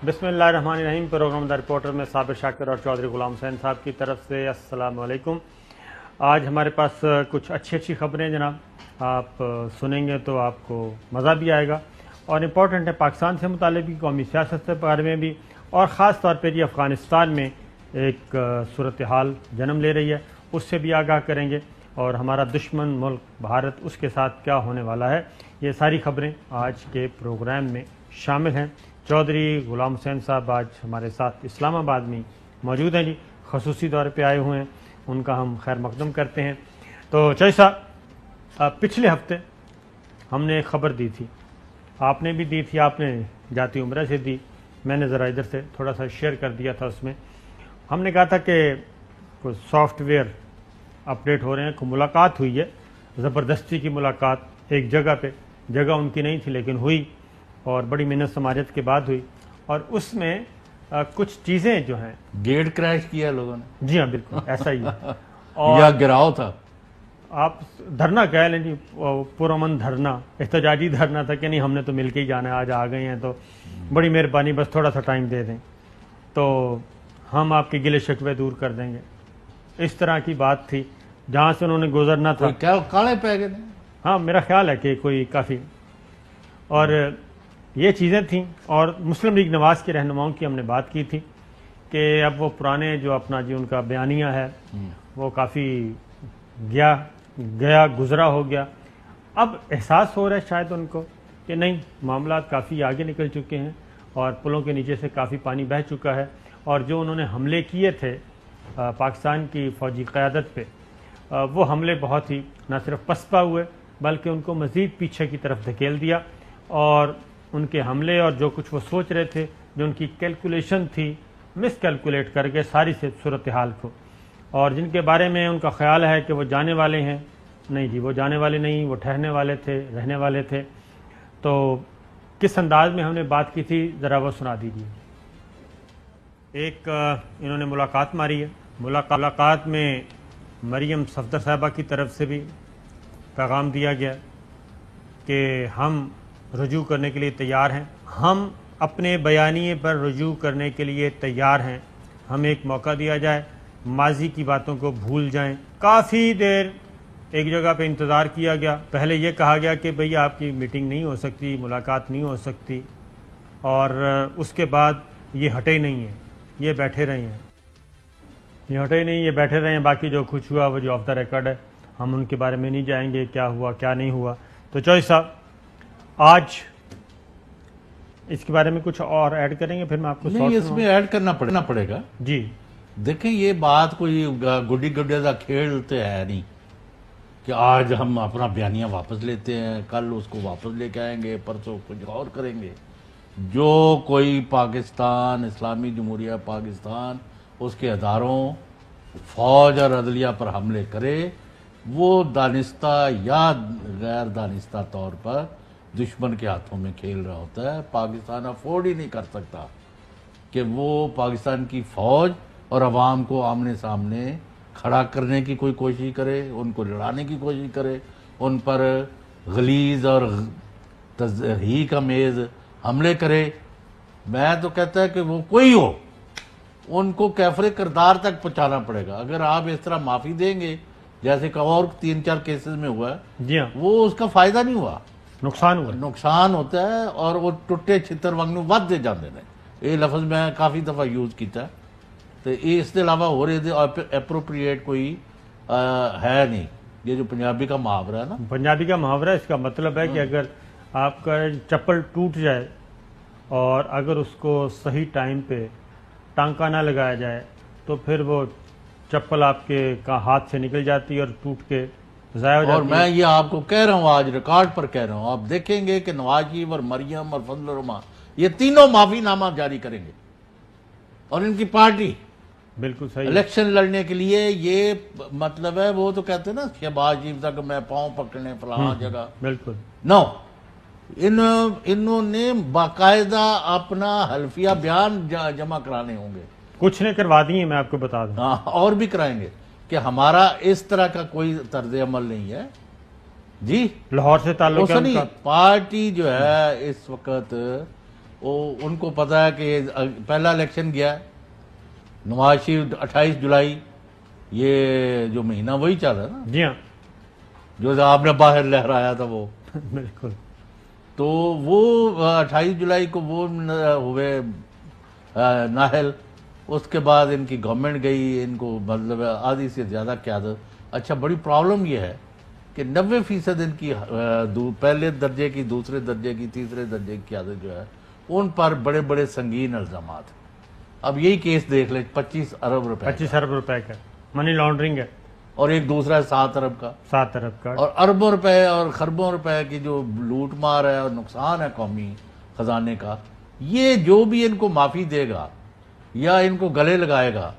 بسم اللہ الرحمن الرحیم۔ پروگرام دا رپورٹر میں صابر شاکر اور چودھری غلام حسین صاحب کی طرف سے السلام علیکم۔ آج ہمارے پاس کچھ اچھی خبریں جناب، آپ سنیں گے تو آپ کو مزہ بھی آئے گا، اور امپورٹنٹ ہے پاکستان سے متعلق بھی، قومی سیاست کے بارے میں بھی، اور خاص طور پہ افغانستان میں ایک صورتحال جنم لے رہی ہے، اس سے بھی آگاہ کریں گے، اور ہمارا دشمن ملک بھارت، اس کے ساتھ کیا ہونے والا ہے، یہ ساری خبریں آج کے پروگرام میں شامل ہیں۔ چودھری غلام حسین صاحب آج ہمارے ساتھ اسلام آباد میں موجود ہیں جی، خصوصی دور پہ آئے ہوئے ہیں، ان کا ہم خیر مقدم کرتے ہیں۔ تو چودھری صاحب، پچھلے ہفتے ہم نے ایک خبر دی تھی، آپ نے بھی دی تھی، آپ نے جاتی عمرہ سے دی، میں نے ذرا ادھر سے تھوڑا سا شیئر کر دیا تھا۔ اس میں ہم نے کہا تھا کہ کوئی سافٹ ویئر اپڈیٹ ہو رہے ہیں، کوئی ملاقات ہوئی ہے، زبردستی کی ملاقات ایک جگہ پہ، جگہ ان کی نہیں تھی لیکن ہوئی، اور بڑی محنت سماجت کے بعد ہوئی، اور اس میں کچھ چیزیں جو ہیں، گیٹ کریش کیا لوگوں نے، جی ہاں بالکل ایسا ہی ہے، یا گراؤ تھا، آپ دھرنا کہہ لیں جی، پرامن دھرنا، احتجاجی دھرنا تھا کہ نہیں ہم نے تو مل کے ہی جانا ہے، آج آ گئے ہیں تو بڑی مہربانی، بس تھوڑا سا ٹائم دے دیں تو ہم آپ کے گلے شکوے دور کر دیں گے، اس طرح کی بات تھی جہاں سے انہوں نے گزرنا تھا۔ کیا کالے پہ گئے؟ ہاں میرا خیال ہے کہ کوئی کافی، اور یہ چیزیں تھیں، اور مسلم لیگ نواز کے رہنماؤں کی ہم نے بات کی تھی کہ اب وہ پرانے جو اپنا جی ان کا بیانیہ ہے وہ کافی گزرا ہو گیا، اب احساس ہو رہا ہے شاید ان کو کہ نہیں، معاملات کافی آگے نکل چکے ہیں اور پلوں کے نیچے سے کافی پانی بہہ چکا ہے، اور جو انہوں نے حملے کیے تھے پاکستان کی فوجی قیادت پہ، وہ حملے بہت ہی نہ صرف پسپا ہوئے بلکہ ان کو مزید پیچھے کی طرف دھکیل دیا، اور ان کے حملے اور جو کچھ وہ سوچ رہے تھے، جو ان کی کیلکولیشن تھی، مس کیلکولیٹ کر کے ساری سے صورتحال کو، اور جن کے بارے میں ان کا خیال ہے کہ وہ جانے والے ہیں، نہیں جی وہ جانے والے نہیں، وہ ٹھہرنے والے تھے، رہنے والے تھے۔ تو کس انداز میں ہم نے بات کی تھی ذرا وہ سنا دیجیے۔ ایک انہوں نے ملاقات ماری ہے، ملاقات میں مریم صفدر صاحبہ کی طرف سے بھی پیغام دیا گیا کہ ہم رجوع کرنے کے لیے تیار ہیں، ہم اپنے بیانیے پر رجوع کرنے کے لیے تیار ہیں، ہمیں ایک موقع دیا جائے، ماضی کی باتوں کو بھول جائیں۔ کافی دیر ایک جگہ پہ انتظار کیا گیا، پہلے یہ کہا گیا کہ بھئی آپ کی میٹنگ نہیں ہو سکتی، ملاقات نہیں ہو سکتی، اور اس کے بعد یہ ہٹے نہیں ہیں، یہ بیٹھے رہے ہیں، یہ ہٹے نہیں، یہ بیٹھے رہے ہیں، باقی جو کچھ ہوا وہ جو آف دا ریکارڈ ہے، ہم ان کے بارے میں نہیں جائیں گے، کیا ہوا کیا نہیں ہوا۔ تو چوہدری صاحب آج اس کے بارے میں کچھ اور ایڈ کریں گے، پھر میں آپ کو نہیں اس میں ایڈ کرنا پڑے گا۔ جی دیکھیں یہ بات کوئی گڈی گڈیا کھیلتے ہے نہیں کہ آج ہم اپنا بیانیہ واپس لیتے ہیں، کل اس کو واپس لے کے آئیں گے، پرسوں کچھ اور کریں گے۔ جو کوئی پاکستان، اسلامی جمہوریہ پاکستان، اس کے اداروں، فوج اور عدلیہ پر حملے کرے، وہ دانستہ یا غیر دانستہ طور پر دشمن کے ہاتھوں میں کھیل رہا ہوتا ہے۔ پاکستان افورڈ ہی نہیں کر سکتا کہ وہ پاکستان کی فوج اور عوام کو آمنے سامنے کھڑا کرنے کی کوئی کوشش کرے، ان کو لڑانے کی کوشش کرے، ان پر غلیظ اور تضحیک امیز حملے کرے۔ میں تو کہتا ہے کہ وہ کوئی ہو، ان کو کیفر کردار تک پہنچانا پڑے گا۔ اگر آپ اس طرح معافی دیں گے جیسے کہ اور 3-4 کیسز میں ہوا ہے، جی ہاں، وہ اس کا فائدہ نہیں ہوا، نقصان ہوا، نقصان ہوتا ہے، اور وہ ٹوٹے چھتر وانگوں ود دے جاندے نے۔ یہ لفظ میں کافی دفعہ یوز کیتا ہے، تو یہ اس کے علاوہ ہو رہے تھے اپروپریٹ کوئی ہے نہیں۔ یہ جو پنجابی کا محاورہ ہے نا، پنجابی کا محاورہ، اس کا مطلب ہے کہ اگر آپ کا چپل ٹوٹ جائے اور اگر اس کو صحیح ٹائم پہ ٹانکا نہ لگایا جائے تو پھر وہ چپل آپ کے ہاتھ سے نکل جاتی ہے اور ٹوٹ کے ضائع ہو اور جاتی ہے۔ میں یہ آپ کو کہہ رہا ہوں، آج ریکارڈ پر کہہ رہا ہوں، آپ دیکھیں گے کہ نواز شریف اور مریم اور فضل الرحمان یہ تینوں معافی نامہ جاری کریں گے، اور ان کی پارٹی بالکل صحیح، الیکشن لڑنے کے لیے، یہ مطلب ہے، وہ تو کہتے ہیں نا شہباز شریف تک میں پاؤں پکڑنے فلاں جگہ، بالکل نو، انہوں نے باقاعدہ اپنا حلفیہ بیان جمع کرانے ہوں گے، کچھ نے کروا دی ہیں، میں آپ کو بتا دوں، ہاں اور بھی کرائیں گے، کہ ہمارا اس طرح کا کوئی طرز عمل نہیں ہے جی۔ لاہور سے تعلق ہے ان کا، پارٹی جو ہے اس وقت ان کو پتا ہے کہ پہلا الیکشن گیا ہے، نواز شریف 28 جولائی یہ جو مہینہ وہی چل رہا ہے نا جی ہاں جو آپ نے باہر لہرایا تھا وہ، بالکل. تو وہ 28 جولائی کو وہ ہوئے نااہل. اس کے بعد ان کی گورنمنٹ گئی، ان کو مطلب آدھی سے زیادہ قیادت. اچھا بڑی پرابلم یہ ہے کہ 90% ان کی پہلے درجے کی، دوسرے درجے کی، تیسرے درجے کی قیادت جو ہے ان پر بڑے بڑے سنگین الزامات. اب یہی کیس دیکھ لیں، 25 ارب روپے 25 ارب روپے کا منی لانڈرنگ ہے، اور ایک دوسرا 7 ارب کا، 7 ارب کا، اور اربوں روپے اور خربوں روپے کی جو لوٹ مار ہے اور نقصان ہے قومی خزانے کا. یہ جو بھی ان کو معافی دے گا یا ان کو گلے لگائے گا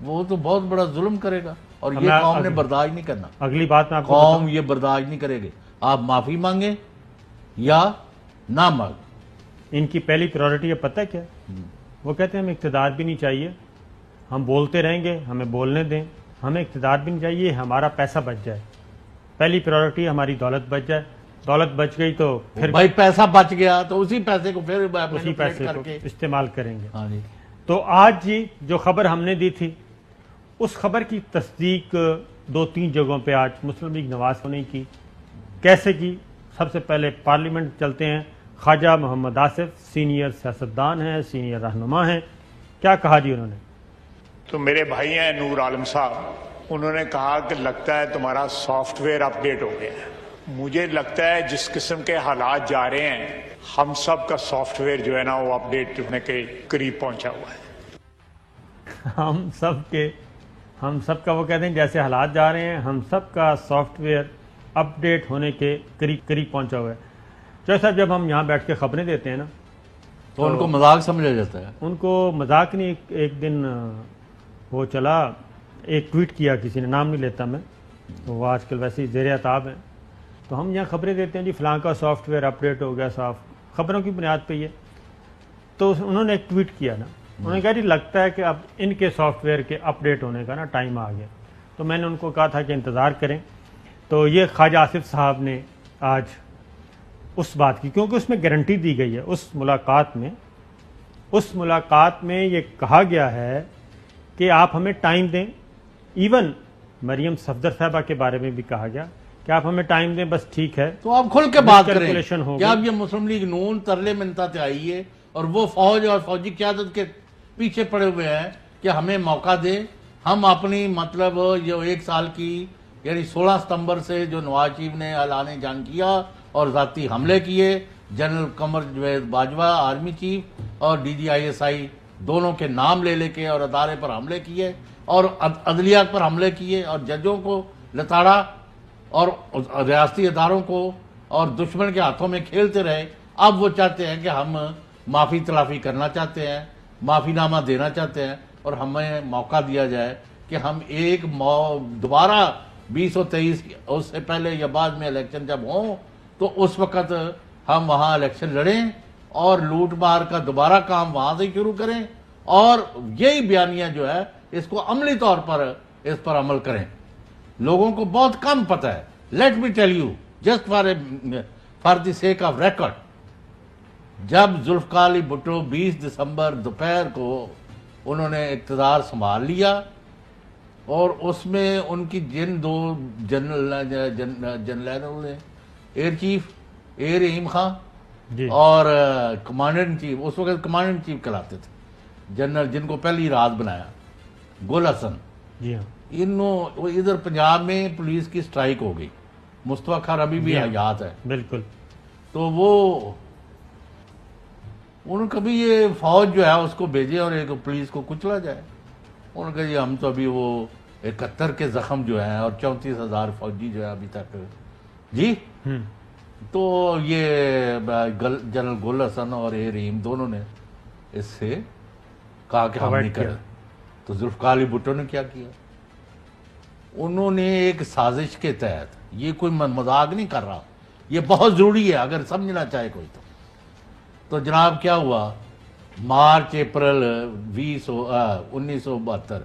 وہ تو بہت بڑا ظلم کرے گا، اور یہ قوم نے برداشت نہیں کرنا. اگلی بات میں آپ کو قوم یہ برداشت نہیں کرے گی. آپ معافی مانگیں یا نہ مانگیں. ان کی پہلی پریورٹی ہے پتہ کیا؟ وہ کہتے ہیں ہمیں اقتدار بھی نہیں چاہیے، ہم بولتے رہیں گے، ہمیں بولنے دیں، ہمیں اقتدار بھی نہیں چاہیے، ہمارا پیسہ بچ جائے. پہلی پریورٹی ہماری دولت بچ جائے. دولت بچ گئی تو پھر بھائی پیسہ بچ گیا تو اسی پیسے کو پھر اسی پیسے کو استعمال کریں گے. ہاں جی. تو آج جی جو خبر ہم نے دی تھی اس خبر کی تصدیق 2-3 جگہوں پہ آج مسلم لیگ نواز نے کی. کیسے کی؟ سب سے پہلے پارلیمنٹ چلتے ہیں. خواجہ محمد آصف سینئر سیاستدان ہیں، سینئر رہنما ہیں. کیا کہا جی انہوں نے؟ تو میرے بھائی ہیں نور عالم صاحب، انہوں نے کہا کہ لگتا ہے تمہارا سافٹ ویئر اپ ڈیٹ ہو گیا ہے. مجھے لگتا ہے جس قسم کے حالات جا رہے ہیں ہم سب کا سافٹ ویئر جو ہے نا وہ اپ ڈیٹ ہونے کے قریب پہنچا ہوا ہے. ہم سب کا وہ کہتے ہیں جیسے حالات جا رہے ہیں ہم سب کا سافٹ ویئر اپ ڈیٹ ہونے کے قریب پہنچا ہوا ہے. چوہے صاحب جب ہم یہاں بیٹھ کے خبریں دیتے ہیں نا تو ان کو مذاق سمجھا جاتا ہے. ان کو مذاق نہیں. ایک دن وہ چلا، ایک ٹویٹ کیا کسی نے، نام نہیں لیتا میں، وہ آج کل ویسے ہی زیر عتاب ہیں. تو ہم یہاں خبریں دیتے ہیں جی فلاں کا سافٹ ویئر اپ ڈیٹ ہو گیا، صاف خبروں کی بنیاد پہ یہ. تو انہوں نے ایک ٹویٹ کیا نا، انہوں نے کہا جی لگتا ہے کہ اب ان کے سافٹ ویئر کے اپ ڈیٹ ہونے کا نا ٹائم آ گیا. تو میں نے ان کو کہا تھا کہ انتظار کریں. تو یہ خواجہ آصف صاحب نے آج اس بات کی، کیونکہ اس میں گارنٹی دی گئی ہے، اس ملاقات میں یہ کہا گیا ہے کہ آپ ہمیں ٹائم دیں. ایون مریم صفدر صاحبہ کے بارے میں بھی کہا گیا کہ آپ ہمیں ٹائم دیں، بس ٹھیک ہے. تو آپ کھل کے بات کریں ہو کہ اب یہ مسلم لیگ نون ترلے منتا آئی ہے اور وہ فوج اور فوجی قیادت کے پیچھے پڑے ہوئے ہیں کہ ہمیں موقع دے. ہم اپنی مطلب جو 1 سال کی یعنی 16 ستمبر سے جو نواز شریف نے اعلان جنگ کیا اور ذاتی حملے کیے، general Qamar Javed Bajwa army chief اور DGISI دونوں کے نام لے کے اور ادارے پر حملے کیے اور عدلیہ پر حملے کیے اور ججوں کو لتاڑا اور ریاستی اداروں کو اور دشمن کے ہاتھوں میں کھیلتے رہے. اب وہ چاہتے ہیں کہ ہم معافی تلافی کرنا چاہتے ہیں، معافی نامہ دینا چاہتے ہیں اور ہمیں موقع دیا جائے کہ ہم دوبارہ 2023 اس سے پہلے یا بعد میں الیکشن جب ہوں تو اس وقت ہم وہاں الیکشن لڑیں اور لوٹ مار کا دوبارہ کام وہاں سے شروع کریں اور یہی بیانیہ جو ہے اس کو عملی طور پر اس پر عمل کریں. لوگوں کو بہت کم پتہ ہے. Let me tell you just for the sake of record, جب ذوالفقار علی بھٹو 20 دسمبر دوپہر کو انہوں نے اقتدار سنبھال لیا اور اس میں ان کی جن 2 جنرلوں نے ایئر چیف اے رحیم خان اور کمانڈر ان چیف، اس وقت کمانڈر ان چیف کہلاتے تھے جنرل، جن کو پہلی رات بنایا گل حسن. جی ہاں. ادھر پنجاب میں پولیس کی سٹرائک ہو گئی، مصطفیٰ خان ابھی بھی حیات ہے. بالکل. تو وہ انہوں نے کبھی یہ فوج جو ہے اس کو بھیجے اور ایک پولیس کو کچلا جائے. انہوں نے کہا جی ہم تو ابھی وہ 71 کے زخم جو ہیں اور 34,000 فوجی جو ہے ابھی تک جی. تو یہ جنرل گل حسن اور اے رحیم دونوں نے اس سے کہا کہ ہم نہیں کریں. تو ذوالفقار علی بھٹو نے کیا کیا؟ انہوں نے ایک سازش کے تحت، یہ کوئی مذاق نہیں کر رہا، یہ بہت ضروری ہے اگر سمجھنا چاہے کوئی تو جناب کیا ہوا، مارچ اپریل 1972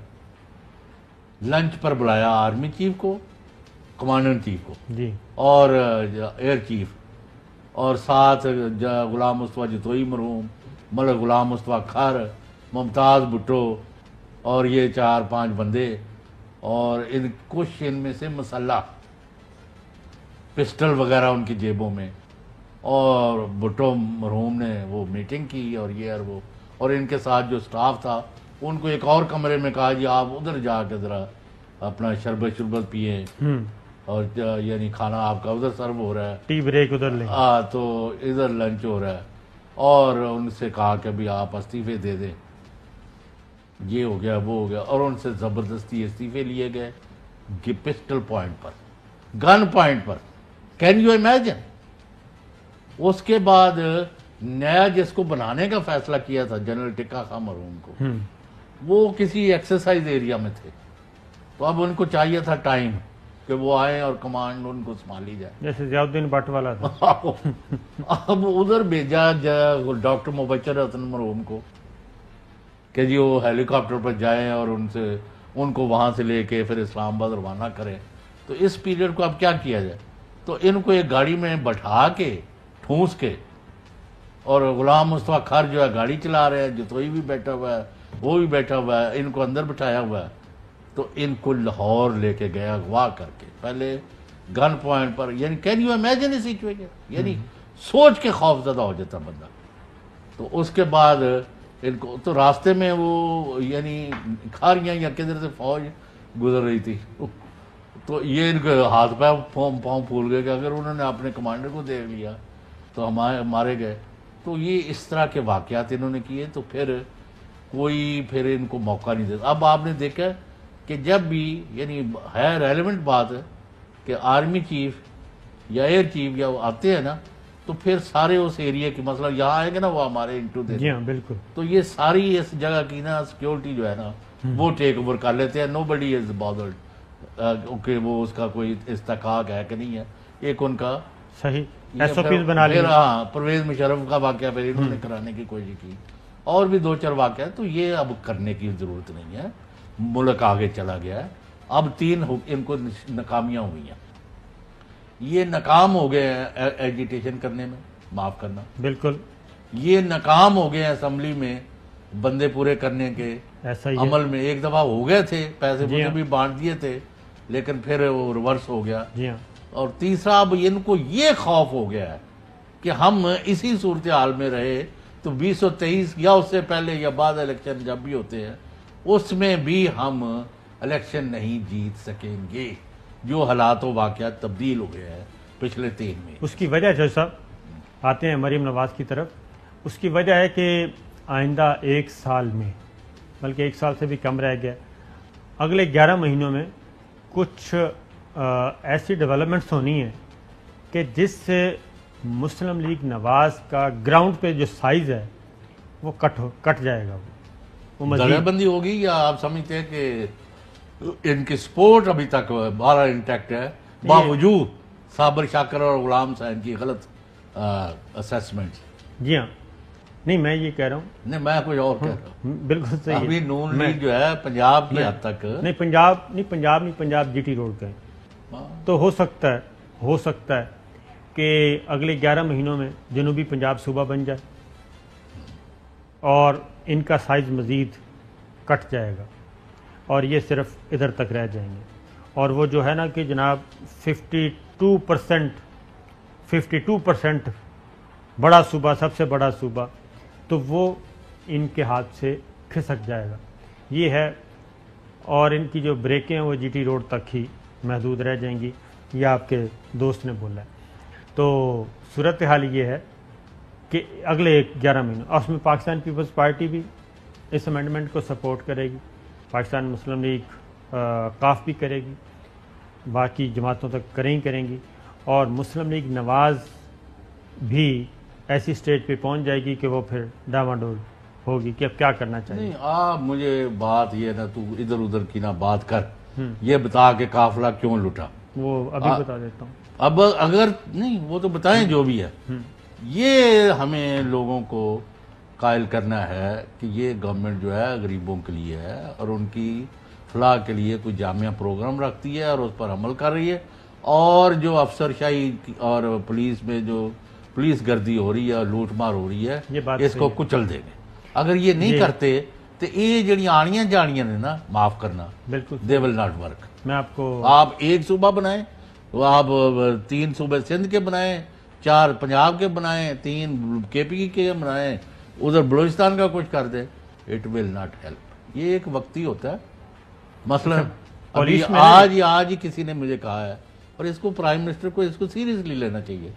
لنچ پر بلایا آرمی چیف کو، کمانڈر چیف کو جی اور ایئر چیف اور ساتھ غلام مصطفیٰ جتوئی مرحوم ملک غلام مصطفیٰ کھر، ممتاز بھٹو اور یہ 4-5 بندے، اور کچھ ان میں سے مسلح پسٹل وغیرہ ان کی جیبوں میں، اور بھٹو مرحوم نے وہ میٹنگ کی اور یہ اور وہ، اور ان کے ساتھ جو سٹاف تھا ان کو ایک اور کمرے میں کہا جی آپ ادھر جا کے ذرا اپنا شربت پیئیں، اور یعنی کھانا آپ کا ادھر سرو ہو رہا ہے، ٹی بریک ادھر لیں، تو ادھر لنچ ہو رہا ہے، اور ان سے کہا کہ بھی آپ استعفے دے دیں، یہ ہو گیا وہ ہو گیا، اور ان سے زبردستی استعفے لیے گئے پسٹل پوائنٹ پر، گن پوائنٹ پر. Can you imagine? اس کے بعد نیا جس کو بنانے کا فیصلہ کیا تھا جنرل ٹکا خان مرحوم کو، وہ کسی ایکسرسائز ایریا میں تھے، تو اب ان کو چاہیے تھا ٹائم کہ وہ آئیں اور کمانڈ ان کو سنبھالی جائے، جیسے ضیاء الدین بٹ والا تھا. اب ادھر بھیجا ڈاکٹر مبشر حسن مرحوم کو کہ جی وہ ہیلی کاپٹر پر جائیں اور ان کو وہاں سے لے کے پھر اسلام آباد روانہ کریں. تو اس پیریڈ کو اب کیا کیا جائے؟ تو ان کو ایک گاڑی میں بٹھا کے ٹھونس کے، اور غلام مصطفیٰ کھر جو ہے گاڑی چلا رہے ہیں، جتوئی بھی بیٹھا ہوا ہے، وہ بھی بیٹھا ہوا ہے، ان کو اندر بٹھایا ہوا ہے، تو ان کو لاہور لے کے گیا اغوا کر کے، پہلے گن پوائنٹ پر. یعنی can you imagine a situation? یعنی سوچ کے خوف زدہ ہو جاتا بندہ. تو اس کے بعد ان کو تو راستے میں وہ یعنی کھاریاں یا کدھر سے فوج گزر رہی تھی، تو یہ ان کے ہاتھ پاؤں پھول گئے کہ اگر انہوں نے اپنے کمانڈر کو دیکھ لیا تو مارے گئے. تو یہ اس طرح کے واقعات انہوں نے کیے، تو پھر ان کو موقع نہیں دیتا. اب آپ نے دیکھا کہ جب بھی یعنی ہے ریلیونٹ بات ہے کہ آرمی چیف یا ایئر چیف یا وہ آتے ہیں نا، تو پھر سارے اس ایریا کی مسئلہ یہاں آئیں گے نا، وہ ہمارے انٹو دے. جی ہاں بالکل. تو یہ ساری اس جگہ کی نا سیکیورٹی جو ہے نا وہ ٹیک اوور کر لیتے ہیں. نو بڈی از بادرڈ کہ وہ اس کا کوئی استحقاق ہے کہ نہیں ہے. ایک ان کا صحیح ایس او پیز بنا لیا. ہاں پرویز مشرف کا واقعہ پھر انہوں نے کرانے کی کوشش کی، اور بھی 2-4 واقعہ. تو یہ اب کرنے کی ضرورت نہیں ہے، ملک آگے چلا گیا ہے. اب 3 ان کو ناکامیاں ہوئی ہیں. یہ ناکام ہو گئے ہیں ایجیٹیشن کرنے میں، معاف کرنا، بالکل. یہ ناکام ہو گئے ہیں اسمبلی میں بندے پورے کرنے کے ایسا ہی عمل میں. ایک دفعہ ہو گئے تھے، پیسے جی ہاں. بھی بانٹ دیے تھے، لیکن پھر وہ ریورس ہو گیا. جی ہاں. اور تیسرا اب ان کو یہ خوف ہو گیا ہے کہ ہم اسی صورتحال میں رہے تو 2023 یا اس سے پہلے یا بعد الیکشن جب بھی ہوتے ہیں اس میں بھی ہم الیکشن نہیں جیت سکیں گے. جو حالات و واقعات تبدیل ہو گئے ہیں پچھلے 3 میں. اس کی وجہ جج صاحب آتے ہیں مریم نواز کی طرف. اس کی وجہ ہے کہ آئندہ 1 سال میں، بلکہ 1 سال سے بھی کم رہ گیا، اگلے 11 مہینوں میں کچھ ایسی ڈیولپمنٹس ہونی ہیں کہ جس سے مسلم لیگ نواز کا گراؤنڈ پہ جو سائز ہے وہ کٹ جائے گا. وہ درجہ بندی ہوگی، یا آپ سمجھتے ہیں کہ ان کی سپورٹ ابھی تک بارہ انٹیکٹ ہے باوجود صابر شاکر اور غلام حسین کی غلط اسیسمنٹ؟ جی ہاں. نہیں میں یہ کہہ رہا ہوں، نہیں میں کچھ اور کہہ رہا ہوں. بالکل صحیح. ابھی نون لیگ جو ہے پنجاب کی حد تک نہیں پنجاب جی ٹی روڈ کا ہے. تو ہو سکتا ہے کہ اگلے 11 مہینوں میں جنوبی پنجاب صوبہ بن جائے اور ان کا سائز مزید کٹ جائے گا اور یہ صرف ادھر تک رہ جائیں گے. اور وہ جو ہے نا کہ جناب 52% بڑا صوبہ، سب سے بڑا صوبہ، تو وہ ان کے ہاتھ سے کھسک جائے گا. یہ ہے. اور ان کی جو بریکیں ہیں وہ جی ٹی روڈ تک ہی محدود رہ جائیں گی، یہ آپ کے دوست نے بولا ہے. تو صورتحال یہ ہے کہ اگلے 11 مہینوں اس میں پاکستان پیپلز پارٹی بھی اس امینڈمنٹ کو سپورٹ کرے گی، پاکستان مسلم لیگ کاف بھی کرے گی، باقی جماعتوں تک کریں گی، اور مسلم لیگ نواز بھی ایسی سٹیج پہ پہنچ جائے گی کہ وہ پھر ڈاواڈول ہوگی کہ اب کیا کرنا چاہیے. نہیں آپ مجھے بات یہ نا تو ادھر ادھر کی نہ بات کر، یہ بتا کہ قافلہ کیوں لٹا. وہ ابھی بتا دیتا ہوں. اب اگر نہیں وہ تو بتائیں جو بھی ہے. یہ ہمیں لوگوں کو قائل کرنا ہے کہ یہ گورنمنٹ جو ہے غریبوں کے لیے ہے اور ان کی فلاح کے لیے کوئی جامعہ پروگرام رکھتی ہے اور اس پر عمل کر رہی ہے، اور جو افسر شاہی اور پولیس میں جو پولیس گردی ہو رہی ہے، لوٹ مار ہو رہی ہے، یہ بات اس کو کچل دیں گے۔ اگر یہ نہیں کرتے تو یہ جڑی آنیاں جانیاں نے نا، معاف کرنا، بالکل دے ول ناٹ ورک۔ میں آپ کو آپ ایک صوبہ بنائیں، تو آپ 3 صوبے سندھ کے بنائیں، 4 پنجاب کے بنائیں، 3 کے پی کے بنائیں، ادھر بلوچستان کا کچھ کر دیں، اٹ ول ناٹ ہیلپ۔ یہ ایک وقتی ہوتا ہے۔ مثلا ابھی آج ہی کسی نے مجھے کہا ہے، اور اس کو پرائم منسٹر کو اس کو سیریسلی لینا چاہیے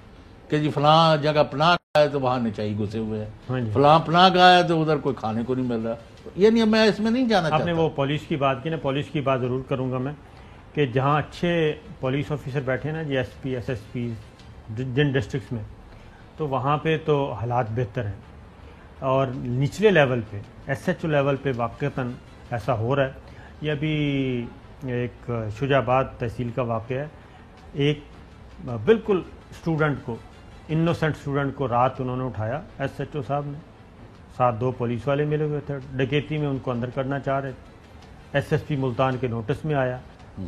کہ جی فلاں جگہ پناہ گاہ ہے تو وہاں نچائی گھسے ہوئے ہیں، فلاں پناہ گاہ ہے تو ادھر کوئی کھانے کو نہیں مل رہا۔ یعنی میں اس میں نہیں جانا چاہتا۔ آپ نے وہ پولیس کی بات کی نا، پولیس کی بات ضرور کروں گا میں، کہ جہاں اچھے پولیس آفیسر بیٹھے نا، جی S P S S P جن ڈسٹرکٹس میں، تو وہاں پہ تو حالات بہتر ہیں، اور نچلے لیول پہ ایس ایچ او لیول پہ واقعتاً ایسا ہو رہا ہے۔ یہ ابھی ایک شجاع آباد تحصیل کا واقعہ ہے، ایک بالکل اسٹوڈنٹ کو، انوسنٹ اسٹوڈنٹ کو رات انہوں نے اٹھایا، ایس ایچ او صاحب نے، ساتھ 2 پولیس والے ملے ہوئے تھے، ڈکیتی میں ان کو اندر کرنا چاہ رہے تھے۔ ایس ایس پی ملتان کے نوٹس میں آیا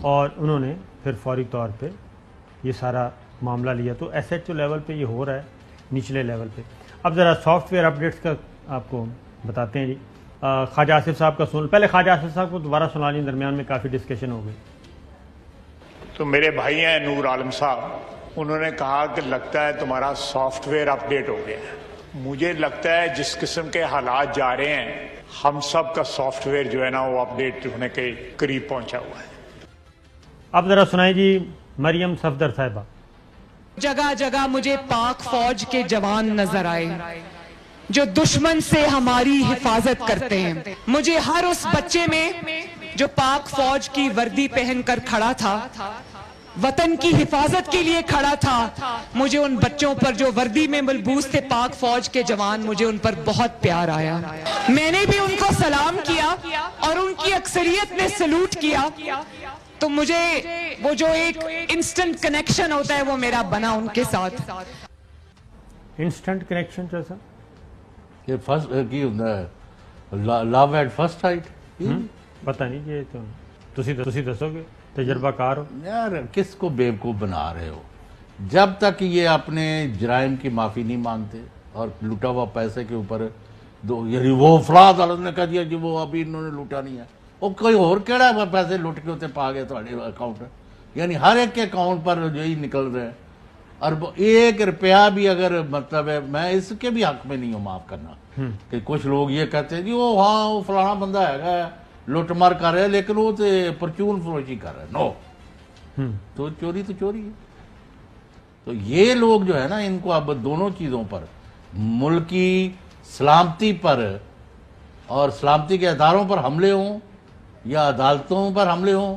اور انہوں نے پھر فوری طور پہ یہ سارا معاملہ لیا۔ تو ایس ایچ او لیول پہ یہ ہو رہا ہے، نچلے لیول پہ۔ اب ذرا سافٹ ویئر اپڈیٹس کا آپ کو بتاتے ہیں جی۔ خواجہ آصف صاحب کا پہلے خواجہ آصف صاحب کو دوبارہ سنا لیں، درمیان میں کافی ڈسکشن ہو گئی۔ تو میرے بھائی ہیں نور عالم صاحب، انہوں نے کہا کہ لگتا ہے تمہارا سافٹ ویئر اپ ڈیٹ ہو گیا ہے۔ مجھے لگتا ہے جس قسم کے حالات جا رہے ہیں، ہم سب کا سافٹ ویئر جو ہے نا وہ اپ ڈیٹ ہونے کے قریب پہنچا ہوا ہے۔ اب ذرا سنائیں جی مریم صفدر صاحبہ۔ جگہ جگہ مجھے پاک فوج کے جوان نظر آئے جو دشمن سے ہماری حفاظت کرتے ہیں۔ مجھے ہر اس بچے میں جو پاک فوج کی وردی پہن کر کھڑا تھا، وطن کی حفاظت کے لیے کھڑا تھا، مجھے ان بچوں پر جو وردی میں ملبوس تھے پاک فوج کے جوان، مجھے ان پر بہت پیار آیا۔ میں نے بھی ان کو سلام کیا اور ان کی اکثریت نے سلوٹ کیا، تو مجھے وہ جو ایک انسٹنٹ کنیکشن ہوتا ہے وہ میرا بنا ان کے ساتھ۔ انسٹنٹ کنیکشن جیسا یہ فرسٹ کی ہوتا ہے، لو ایٹ فرسٹ سائٹ۔ پتہ نہیں یہ تو تسی دسو گے، تجربہ کار ہو۔ یار کس کو بیوقوف بنا رہے ہو؟ جب تک یہ اپنے جرائم کی معافی نہیں مانگتے اور لوٹا ہوا پیسے کے اوپر یعنی وہ فلاں عدالت نے کہہ دیا کہ وہ ابھی انہوں نے لوٹا نہیں ہے، وہ کوئی اور کیڑا پیسے لوٹ کے ہوتے پا گئے تھوڑے اکاؤنٹ، یعنی ہر ایک کے اکاؤنٹ پر جو ہی نکل رہے ہیں، اور 1 روپیہ بھی اگر مطلب ہے، میں اس کے بھی حق میں نہیں ہوں معاف کرنا کہ کچھ لوگ یہ کہتے ہیں جی وہ ہاں وہ فلانا بندہ ہے لوٹ مار کر رہے ہیں لیکن وہ تو پرچون فروشی کر رہے ہیں۔ نو، تو چوری ہے۔ تو یہ لوگ جو ہے نا، ان کو اب دونوں چیزوں پر، ملکی سلامتی پر اور سلامتی کے اداروں پر حملے ہوں یا عدالتوں پر حملے ہوں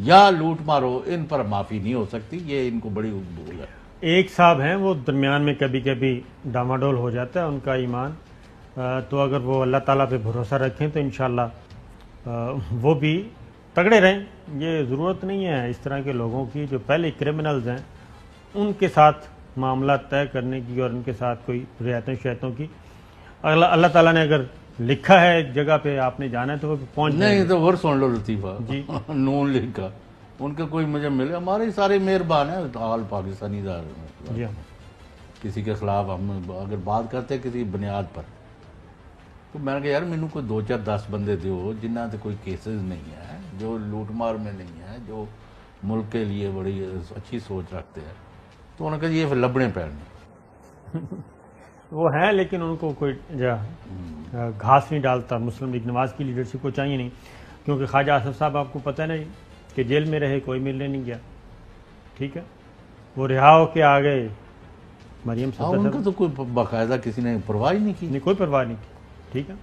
یا لوٹ مارو، ان پر معافی نہیں ہو سکتی۔ یہ ان کو بڑی بھول ہے۔ ایک صاحب ہیں وہ درمیان میں کبھی کبھی ڈاماڈول ہو جاتا ہے ان کا ایمان، تو اگر وہ اللہ تعالیٰ پہ بھروسہ رکھیں تو انشاءاللہ وہ بھی تگڑے رہیں۔ یہ ضرورت نہیں ہے اس طرح کے لوگوں کی جو پہلے کرمنلز ہیں ان کے ساتھ معاملہ طے کرنے کی اور ان کے ساتھ کوئی رعایتوں شیتوں کی۔ اللہ تعالیٰ نے اگر لکھا ہے ایک جگہ پہ آپ نے جانا ہے تو وہ پہنچ جائیں۔ نہیں تو اور سن لو لطیفہ جی نون لیگ کا، ان کے کوئی مجھے ملے، ہمارے سارے مہربان ہیں آل پاکستانی ادارے، جی کسی کے خلاف ہم اگر بات کرتے کسی بنیاد پر، تو میں نے کہا یار مینوں کوئی 2-4-10 بندے دیو جنہ تے کوئی کیسز نہیں ہے، جو لوٹ مار میں نہیں ہے، جو ملک کے لیے بڑی اچھی سوچ رکھتے ہیں۔ تو انہوں نے کہا یہ پھر لبڑے پڑنے وہ ہیں، لیکن ان کو کوئی گھاس نہیں ڈالتا۔ مسلم لیگ نواز کی لیڈرشپ کو چاہیے نہیں، کیونکہ خواجہ آصف صاحب آپ کو پتہ نہیں کہ جیل میں رہے، کوئی ملنے نہیں گیا، ٹھیک ہے، وہ رہا ہو کے آ گئے۔ مریم صاحب ان کا تو کوئی باقاعدہ کسی نے پرواہ نہیں کی، نہیں کوئی پرواہ نہیں کی، ٹھیک ہے،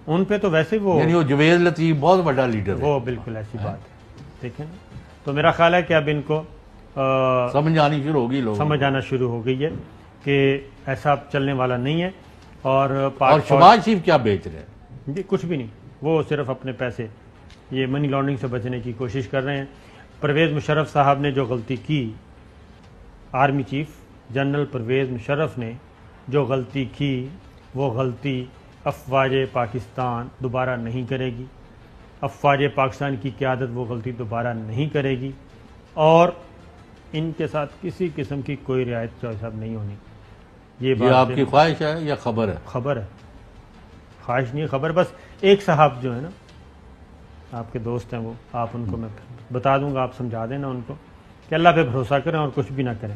ان پہ تو ویسے وہ یعنی وہ جویز لطیف بہت بڑا لیڈر ہے، وہ بالکل ایسی بات ہے، دیکھیں نا۔ تو میرا خیال ہے کہ اب ان کو سمجھ آنی شروع ہوگی، لوگ سمجھ آنا شروع ہو گئی ہے کہ ایسا چلنے والا نہیں ہے۔ اور شہباز شریف کیا بیچ رہے ہیں؟ جی کچھ بھی نہیں، وہ صرف اپنے پیسے، یہ منی لانڈرنگ سے بچنے کی کوشش کر رہے ہیں۔ پرویز مشرف صاحب نے جو غلطی کی، army chief general Pervez Musharraf نے جو غلطی کی، وہ غلطی افواج پاکستان دوبارہ نہیں کرے گی۔ افواج پاکستان کی قیادت وہ غلطی دوبارہ نہیں کرے گی، اور ان کے ساتھ کسی قسم کی کوئی رعایت چوہدری صاحب نہیں ہونی. یہ بات آپ کی خواہش ہے یا خبر ہے؟ خبر ہے، خواہش نہیں خبر. بس ایک صاحب جو ہے نا آپ کے دوست ہیں، وہ آپ ان کو میں بتا دوں گا، آپ سمجھا دینا ان کو کہ اللہ پہ بھروسہ کریں اور کچھ بھی نہ کریں.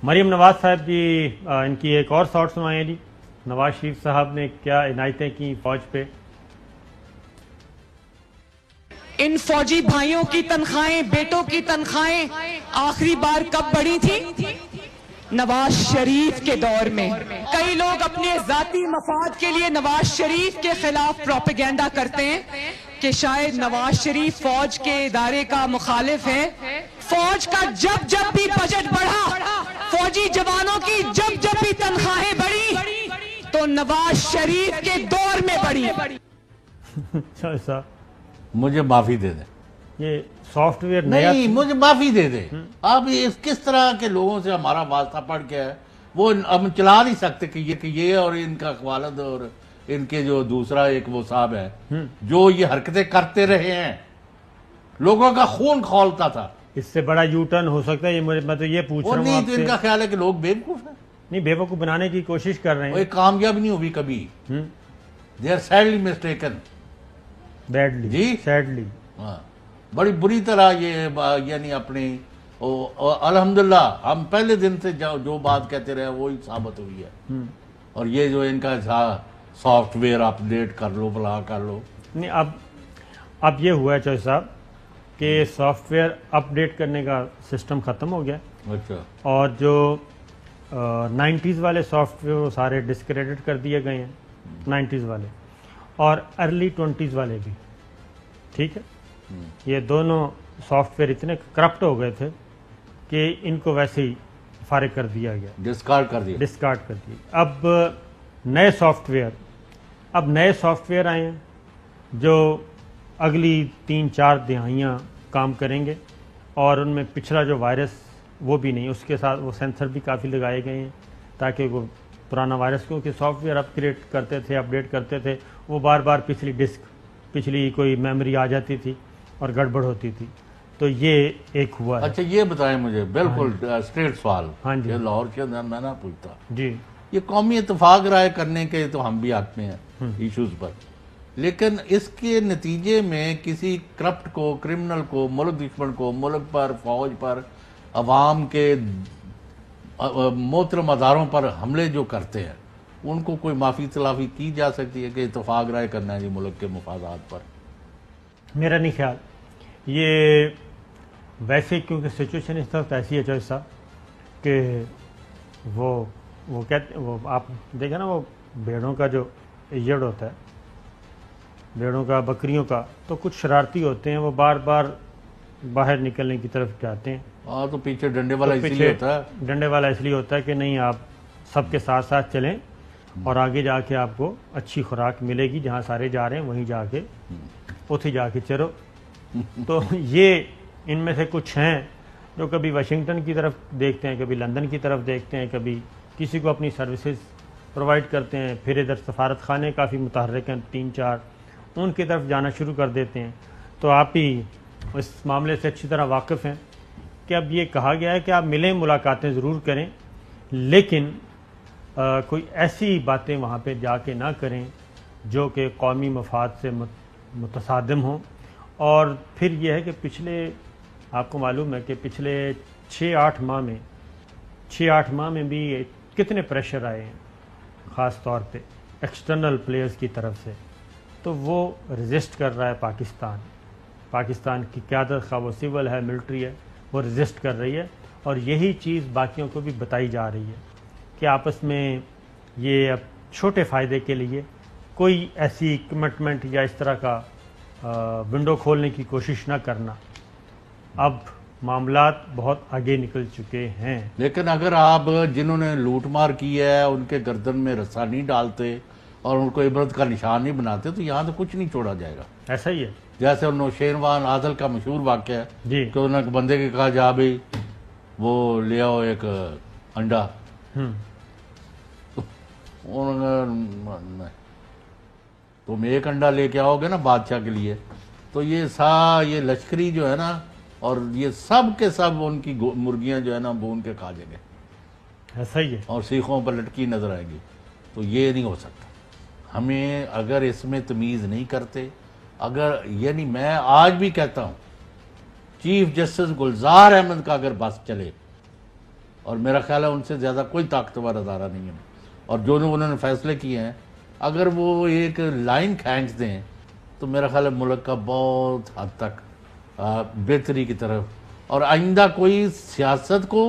مریم نواز صاحب جی، ان کی ایک اور شارٹ سنائیں جی. نواز شریف صاحب نے کیا عنایتیں کی فوج پہ؟ ان فوجی بھائیوں کی تنخواہیں، بیٹوں کی تنخواہیں آخری بار کب بڑھی تھی؟ نواز شریف کے دور میں. کئی لوگ اپنے ذاتی مفاد کے لیے نواز شریف کے خلاف پروپیگنڈا کرتے ہیں کہ شاید نواز شریف فوج کے ادارے کا مخالف ہے. فوج کا جب جب بھی بجٹ بڑھا، فوجی جوانوں کی جب جب بھی تنخواہیں بڑھی تو نواز شریف کے دور میں بڑھی. ایسا مجھے معافی دے دیں. یہ سافٹ ویئر نیا نہیں، مجھے معافی دے دیں. آپ کس طرح کے لوگوں سے ہمارا واسطہ پڑ گیا ہے، وہ ہم چلا نہیں سکتے کہ یہ اور ان کا والد اور ان کے جو دوسرا ایک وہ صاحب ہے جو یہ حرکتیں کرتے رہے ہیں، لوگوں کا خون کھولتا تھا. اس سے بڑا یو ٹرن ہو سکتا ہے؟ میں تو یہ پوچھ رہا ہوں نہیں آپ تو سے. ان کا خیال ہے کہ لوگ بیوقوف ہیں. نہیں، بے وقوف بنانے کی کوشش کر رہے وہ ہیں. ایک کامیاب نہیں ہوئی کبھی. They are sadly mistaken. Badly جی سیڈلی. ہاں، بڑی بری طرح یہ یعنی اپنی الحمدللہ ہم پہلے دن سے جو بات کہتے رہے وہی ثابت ہوئی ہے. اور یہ جو ان کا سافٹ ویئر اپ ڈیٹ کر لو، بلا کر لو. نہیں، اب یہ ہوا ہے چوہدری صاحب کہ سافٹ ویئر اپ ڈیٹ کرنے کا سسٹم ختم ہو گیا. اچھا. اور جو 90s والے سافٹ ویئر وہ سارے ڈسکریڈٹ کر دیے گئے ہیں، 90s والے اور ارلی 20s والے بھی. ٹھیک ہے، یہ دونوں سافٹ ویئر اتنے کرپٹ ہو گئے تھے کہ ان کو ویسے ہی فارغ کر دیا گیا، ڈسکارڈ کر دیا. ڈسکارڈ کر دیے. اب نئے سافٹ ویئر آئے ہیں جو اگلی 3-4 دہائیاں کام کریں گے، اور ان میں پچھلا جو وائرس وہ بھی نہیں، اس کے ساتھ وہ سینسر بھی کافی لگائے گئے ہیں تاکہ وہ پرانا وائرس کو کہ سافٹ ویئر اپگریڈ کرتے تھے، اپڈیٹ کرتے تھے، وہ بار بار پچھلی کوئی میموری آ جاتی تھی اور گڑبڑ ہوتی تھی. تو یہ ایک ہوا ہے. اچھا، یہ بتائیں مجھے بالکل اسٹریٹ سوال. ہاں جی. یہ لاہور کے اندر میں نہ پوچھتا. جی. یہ قومی اتفاق رائے کرنے کے تو ہم بھی حق میں ہیں ایشوز پر، لیکن اس کے نتیجے میں کسی کرپٹ کو، کرمنل کو، ملک دشمن کو، ملک پر، فوج پر، عوام کے محترم اداروں پر حملے جو کرتے ہیں، ان کو کوئی معافی تلافی کی جا سکتی ہے کہ اتفاق رائے کرنا ہے جی ملک کے مفادات پر؟ میرا نہیں خیال. یہ ویسے کیونکہ سچویشن اس وقت ایسی ہے چوہدری صاحب کہ وہ کہتے وہ آپ دیکھیں نا، وہ بھیڑوں کا جو ایجڑ ہوتا ہے، بھیڑوں کا، بکریوں کا، تو کچھ شرارتی ہوتے ہیں، وہ بار بار باہر نکلنے کی طرف جاتے ہیں. ہاں، تو پیچھے ڈنڈے والا اس لیے ہوتا ہے. ڈنڈے والا اس لیے ہوتا ہے کہ نہیں، آپ سب کے ساتھ ساتھ چلیں اور آگے جا کے آپ کو اچھی خوراک ملے گی، جہاں سارے جا رہے ہیں وہیں جا کے اتھی جا کے چرو. تو یہ ان میں سے کچھ ہیں جو کبھی واشنگٹن کی طرف دیکھتے ہیں، کبھی لندن کی طرف دیکھتے ہیں، کبھی کسی کو اپنی سروسز پرووائڈ کرتے ہیں، پھر ادھر سفارت خانے کافی متحرک ہیں 3-4، ان کی طرف جانا شروع کر دیتے ہیں. تو آپ ہی اس معاملے سے اچھی طرح واقف ہیں کہ اب یہ کہا گیا ہے کہ آپ ملیں، ملاقاتیں ضرور کریں، لیکن کوئی ایسی باتیں وہاں پہ جا کے نہ کریں جو کہ قومی مفاد سے متصادم ہوں. اور پھر یہ ہے کہ پچھلے، آپ کو معلوم ہے کہ پچھلے 6-8 ماہ میں بھی کتنے پریشر آئے ہیں، خاص طور پہ ایکسٹرنل پلیئرز کی طرف سے. تو وہ ریزسٹ کر رہا ہے پاکستان کی قیادت، خواہ وہ سول ہے، ملٹری ہے، وہ ریزسٹ کر رہی ہے. اور یہی چیز باقیوں کو بھی بتائی جا رہی ہے کہ آپس میں یہ اب چھوٹے فائدے کے لیے کوئی ایسی کمٹمنٹ یا اس طرح کا ونڈو کھولنے کی کوشش نہ کرنا. اب معاملات بہت آگے نکل چکے ہیں. لیکن اگر آپ جنہوں نے لوٹ مار کی ہے ان کے گردن میں رسا نہیں ڈالتے اور ان کو عبرت کا نشان نہیں بناتے تو یہاں تو کچھ نہیں چھوڑا جائے گا. ایسا ہی ہے. جیسے نوشیروان عادل کا مشہور واقعہ ہے جی کہ انہوں نے بندے کے کہا جا بھائی وہ لے آؤ ایک انڈا، تم ایک انڈا لے کے آؤ گے نا بادشاہ کے لیے، تو یہ لشکری جو ہے نا اور یہ سب کے سب ان کی مرغیاں جو ہے نا بھون کے کھا جائیں گے، ایسا ہی ہے. اور سیخوں پر لٹکی نظر آئے گی. تو یہ نہیں ہو سکتا. ہمیں اگر اس میں تمیز نہیں کرتے، اگر یعنی میں آج بھی کہتا ہوں چیف جسٹس گلزار احمد کا اگر بس چلے، اور میرا خیال ہے ان سے زیادہ کوئی طاقتور ادارہ نہیں ہے، اور جو انہوں نے فیصلے کیے ہیں اگر وہ ایک لائن کھینچ دیں تو میرا خیال ہے ملک کا بہت حد تک بہتری کی طرف. اور آئندہ کوئی سیاست کو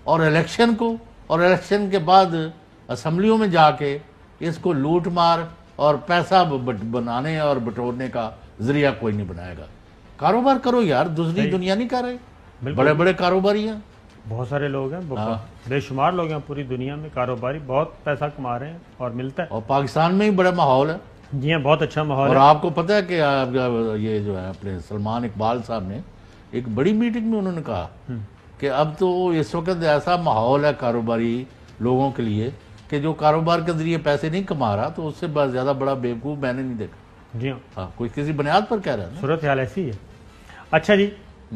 اور الیکشن کو اور الیکشن کے بعد اسمبلیوں میں جا کے اس کو لوٹ مار اور پیسہ بنانے اور بٹورنے کا ذریعہ کوئی نہیں بنائے گا. کاروبار کرو یار، دوسری دنیا نہیں کر رہے، بڑے بڑے کاروباری ہیں، بہت سارے لوگ ہیں، بے شمار لوگ ہیں پوری دنیا میں کاروباری، بہت پیسہ کما رہے ہیں اور ملتا ہے. اور پاکستان میں ہی بڑا ماحول ہے. جی ہاں، بہت اچھا ماحول اور ہے. آپ کو پتہ ہے کہ یہ جو ہے اپنے سلمان اقبال صاحب نے ایک بڑی میٹنگ میں انہوں نے کہا کہ اب تو اس وقت ایسا ماحول ہے کاروباری لوگوں کے لیے کہ جو کاروبار کے ذریعے پیسے نہیں کما رہا تو اس سے زیادہ بڑا بیوقوف میں نے نہیں دیکھا. جی ہاں، کوئی کسی بنیاد پر کہہ رہا ہے. صورتحال ایسی ہے. اچھا جی،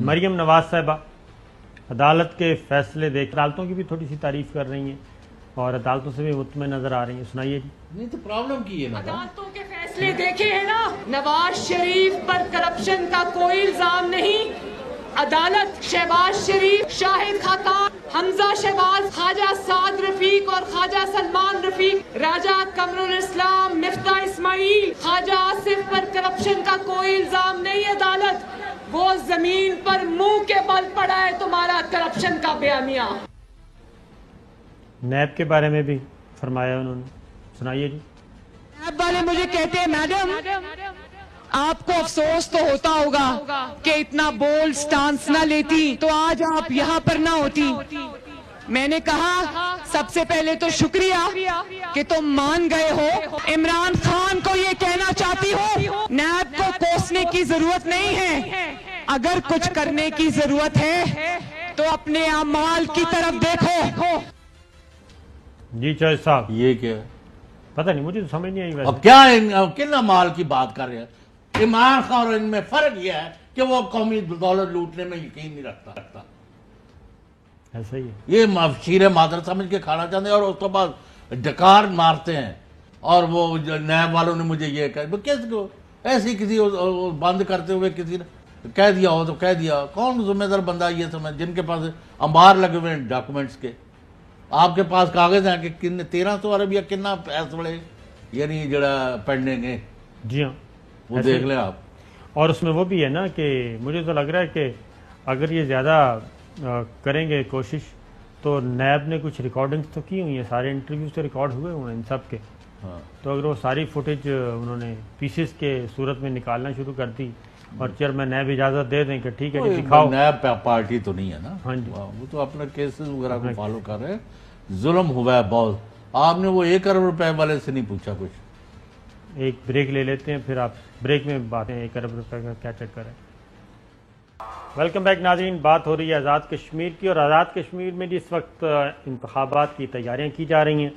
مریم نواز صاحبہ عدالت کے فیصلے دیکھ عدالتوں کی بھی تھوڑی سی تعریف کر رہی ہیں اور عدالتوں سے بھی مطمئن نظر آ رہی ہیں. سنائیے جی. نہیں تو پرابلم کی ہے نا، عدالتوں کے فیصلے دیکھے ہیں نا. نواز شریف پر کرپشن کا کوئی الزام نہیں. عدالت شہباز شریف، شاہد خاقان، حمزہ شہباز، خواجہ سعد رفیق اور خواجہ سلمان رفیق، راجہ قمر الاسلام، مفتاح اسماعیل، خواجہ آصف پر کرپشن کا کوئی الزام نہیں. عدالت وہ زمین پر منہ کے بل پڑا ہے تمہارا کرپشن کا بیانیہ. نیب کے بارے میں بھی فرمایا انہوں نے. سنائیے جی. نیب والے مجھے کہتے ہیں میڈم آپ کو افسوس تو ہوتا ہوگا کہ اتنا بولڈ سٹانس نہ لیتی تو آج آپ یہاں پر نہ ہوتی. میں نے کہا سب سے پہلے تو شکریہ کہ تم مان گئے ہو. عمران خان کو یہ کہنا چاہتی ہوں نیب کو کوسنے کی ضرورت نہیں ہے. اگر کچھ کرنے کی ضرورت ہے تو اپنے اعمال کی طرف دیکھو. جی چوہدری صاحب، یہ کیا ہے؟ پتہ نہیں، مجھے تو سمجھ نہیں آئی. ویسے اب کیا کن اعمال کی بات کر رہے ہیں؟ عمران خان اور ان میں فرق یہ ہے کہ وہ قومی دولت لوٹنے میں یقین نہیں رکھتا. ایسا ہی ہے. یہ شیر مادر سمجھ کے کھانا چاہتے ہیں اور اس کے بعد ڈکار مارتے ہیں. اور وہ نیب والوں نے مجھے یہ کہا، کس کو ایسی کسی بند کرتے ہوئے کسی نے کہہ دیا ہو تو کہہ دیا. کون ذمہ دار بندہ یہ سمجھ جن کے پاس انبار لگے ہوئے ہیں ڈاکومنٹس کے؟ آپ کے پاس کاغذ ہیں کہ 1300 ارب یا کنا پیسے بڑے یعنی جڑا پڑھنے گے. جی ہاں، وہ دیکھ لیں آپ. اور اس میں وہ بھی ہے نا کہ مجھے تو لگ رہا ہے کہ اگر یہ زیادہ کریں گے کوشش تو نیب نے کچھ ریکارڈنگز تو کی ہوئی ہیں، سارے انٹرویوز تو ریکارڈ ہوئے ہوئے ہیں ان سب کے. تو اگر وہ ساری فوٹیج انہوں نے پیسز کے صورت میں نکالنا شروع کر دی اور چیئرمین نیب اجازت دے دیں کہ ٹھیک ہے جی دکھاؤ. نیب پارٹی تو نہیں ہے نا. ہاں جی، وہ تو اپنے کیسز وغیرہ کو فالو کر رہے ہیں. ظلم ہوا ہے بہت. آپ نے وہ 1 ارب روپے والے سے نہیں پوچھا کچھ. ایک بریک لے لیتے ہیں، پھر آپ بریک میں باتیں 1 ارب روپے کا کیا چکر ہے. ویلکم بیک ناظرین. بات ہو رہی ہے آزاد کشمیر کی، اور آزاد کشمیر میں اس وقت انتخابات کی تیاریاں کی جا رہی ہیں.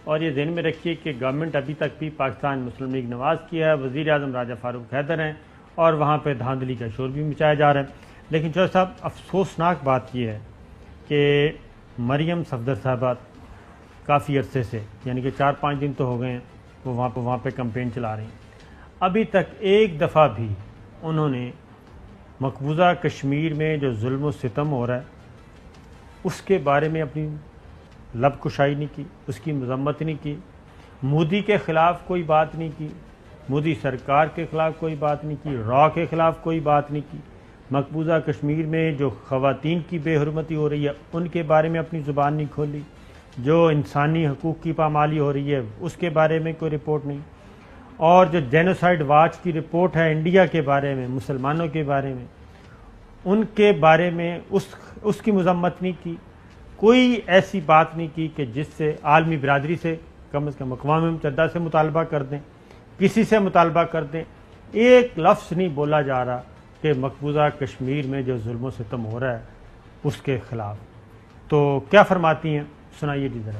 اور یہ ذہن میں رکھیے کہ گورنمنٹ ابھی تک بھی پاکستان مسلم لیگ نواز کی ہے، وزیر اعظم راجہ فاروق حیدر ہیں اور وہاں پہ دھاندلی کا شور بھی مچایا جا رہا ہے. لیکن چوہدری صاحب، افسوسناک بات یہ ہے کہ مریم صفدر صاحبہ کافی عرصے سے، یعنی کہ 4-5 دن تو ہو گئے ہیں وہ وہاں پہ کمپین چلا رہی ہیں. ابھی تک ایک دفعہ بھی انہوں نے مقبوضہ کشمیر میں جو ظلم و ستم ہو رہا ہے اس کے بارے میں اپنی لب کشائی نہیں کی، اس کی مذمت نہیں کی. مودی کے خلاف کوئی بات نہیں کی، مودی سرکار کے خلاف کوئی بات نہیں کی، را کے خلاف کوئی بات نہیں کی. مقبوضہ کشمیر میں جو خواتین کی بے حرمتی ہو رہی ہے ان کے بارے میں اپنی زبان نہیں کھولی. جو انسانی حقوق کی پامالی ہو رہی ہے اس کے بارے میں کوئی رپورٹ نہیں. اور جو جینوسائیڈ واچ کی رپورٹ ہے انڈیا کے بارے میں، مسلمانوں کے بارے میں، ان کے بارے میں اس کی مذمت نہیں کی. کوئی ایسی بات نہیں کی کہ جس سے عالمی برادری سے کم از کم اقوام متحدہ سے مطالبہ کر دیں، کسی سے مطالبہ کر دیں. ایک لفظ نہیں بولا جا رہا کہ مقبوضہ کشمیر میں جو ظلم و ستم ہو رہا ہے اس کے خلاف. تو کیا فرماتی ہیں، سنائیے جی ذرا.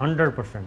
100%।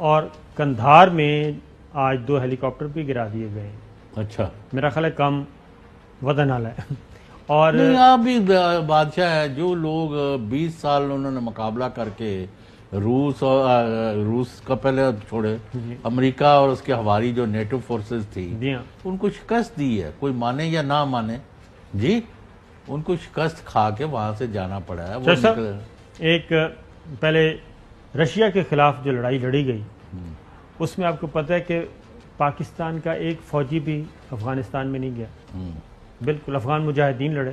اور کندھار میں آج 2 ہیلی کاپٹر بھی گرا دیے گئے ہیں۔ اچھا، میرا خیال ہے کم وزن والا ہے۔ اور نہیں آپ بھی بادشاہ ہے، جو لوگ 20 سال انہوں نے مقابلہ کر کے روس کا پہلے چھوڑے، امریکہ اور اس کے ہواری جو نیٹو فورسز تھی جی ہاں، ان کو شکست دی ہے، کوئی مانے یا نہ مانے، جی ان کو شکست کھا کے وہاں سے جانا پڑا ہے۔ وہ صاحب ایک پہلے رشیا کے خلاف جو لڑائی لڑی گئی اس میں آپ کو پتہ ہے کہ پاکستان کا ایک فوجی بھی افغانستان میں نہیں گیا، بالکل افغان مجاہدین لڑے،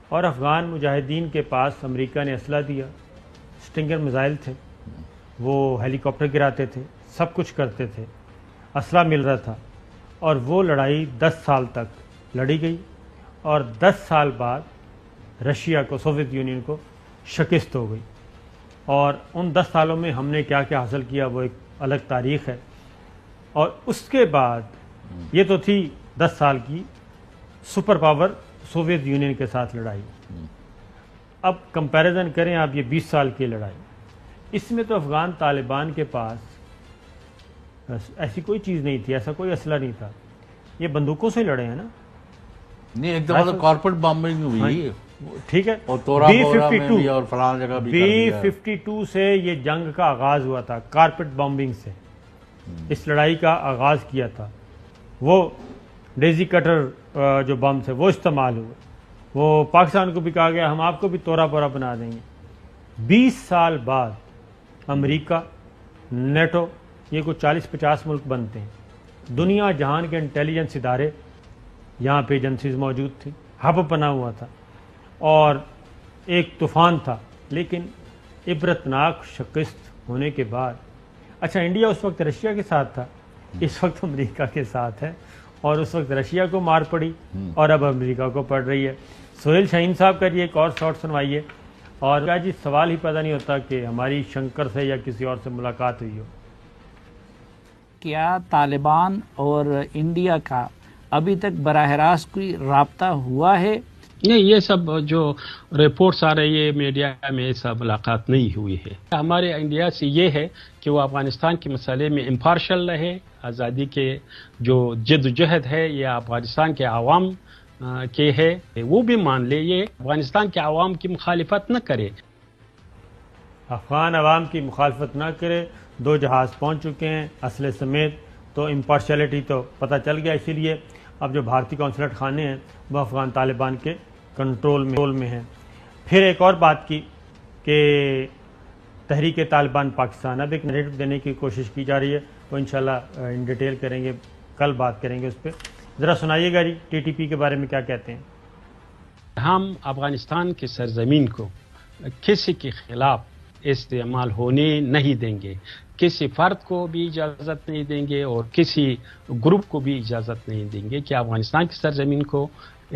اور افغان مجاہدین کے پاس امریکہ نے اسلحہ دیا، سٹنگر میزائل تھے، وہ ہیلی کاپٹر گراتے تھے، سب کچھ کرتے تھے، اسلحہ مل رہا تھا، اور وہ لڑائی 10 سال تک لڑی گئی، اور 10 سال بعد رشیا کو، سوویت یونین کو شکست ہو گئی۔ اور ان 10 سالوں میں ہم نے کیا کیا حاصل کیا وہ ایک الگ تاریخ ہے۔ اور اس کے بعد یہ تو تھی 10 سال کی سپر پاور سوویت یونین کے ساتھ لڑائی، اب کمپیریزن کریں آپ یہ 20 سال کی لڑائی، اس میں تو افغان طالبان کے پاس ایسی کوئی چیز نہیں تھی، ایسا کوئی اسلحہ نہیں تھا، یہ بندوقوں سے لڑے ہیں نا۔ نہیں ایک دفعہ تو کارپٹ بامبنگ ہوئی، ٹھیک ہے، اور تورا بورا میں بھی اور فلان جگہ بھی B-52 سے یہ جنگ کا آغاز ہوا تھا، کارپٹ بامبنگ سے اس لڑائی کا آغاز کیا تھا۔ وہ ڈیزی کٹر جو بم تھے وہ استعمال ہوئے، وہ پاکستان کو بھی کہا گیا ہم آپ کو بھی تورا بورا بنا دیں گے۔ 20 سال بعد امریکہ، نیٹو، یہ کوئی 40-50 ملک بنتے ہیں، دنیا جہان کے انٹیلیجنس ادارے یہاں پہ ایجنسیز موجود تھی، ہب بنا ہوا تھا، اور ایک طوفان تھا، لیکن عبرتناک شکست ہونے کے بعد، اچھا انڈیا اس وقت رشیا کے ساتھ تھا، اس وقت امریکہ کے ساتھ ہے، اور اس وقت رشیا کو مار پڑی اور اب امریکہ کو پڑ رہی ہے۔ سہیل شاہین صاحب کا جی ایک اور شارٹ سنوائیے، اور کیا جی سوال ہی پیدا نہیں ہوتا کہ ہماری شنکر سے یا کسی اور سے ملاقات ہوئی ہو۔ کیا طالبان اور انڈیا کا ابھی تک براہ راست کوئی رابطہ ہوا ہے؟ نہیں، یہ سب جو رپورٹس آ رہی ہے میڈیا میں، یہ سب ملاقات نہیں ہوئی ہے۔ ہمارے انڈیا سے یہ ہے کہ وہ افغانستان کے مسئلے میں امپارشل رہے، آزادی کے جو جد و جہد ہے یہ افغانستان کے عوام کے ہے، وہ بھی مان لے، یہ افغانستان کے عوام کی مخالفت نہ کرے، افغان عوام کی مخالفت نہ کرے۔ 2 جہاز پہنچ چکے ہیں اسلحے سمیت، تو امپارشلٹی تو پتہ چل گیا، اسی لیے اب جو بھارتی قونصلیٹ خانے ہیں وہ افغان طالبان کے کنٹرول میں ہیں۔ پھر ایک اور بات کی کہ تحریک طالبان پاکستان، اب ایک نیریٹو دینے کی کوشش کی جا رہی ہے، وہ انشاءاللہ ان ڈیٹیل کریں گے، کل بات کریں گے اس پہ۔ ذرا سنائیے گا جی TTP کے بارے میں کیا کہتے ہیں؟ ہم افغانستان کی سرزمین کو کسی کے خلاف استعمال ہونے نہیں دیں گے، کسی فرد کو بھی اجازت نہیں دیں گے اور کسی گروپ کو بھی اجازت نہیں دیں گے کہ افغانستان کی سرزمین کو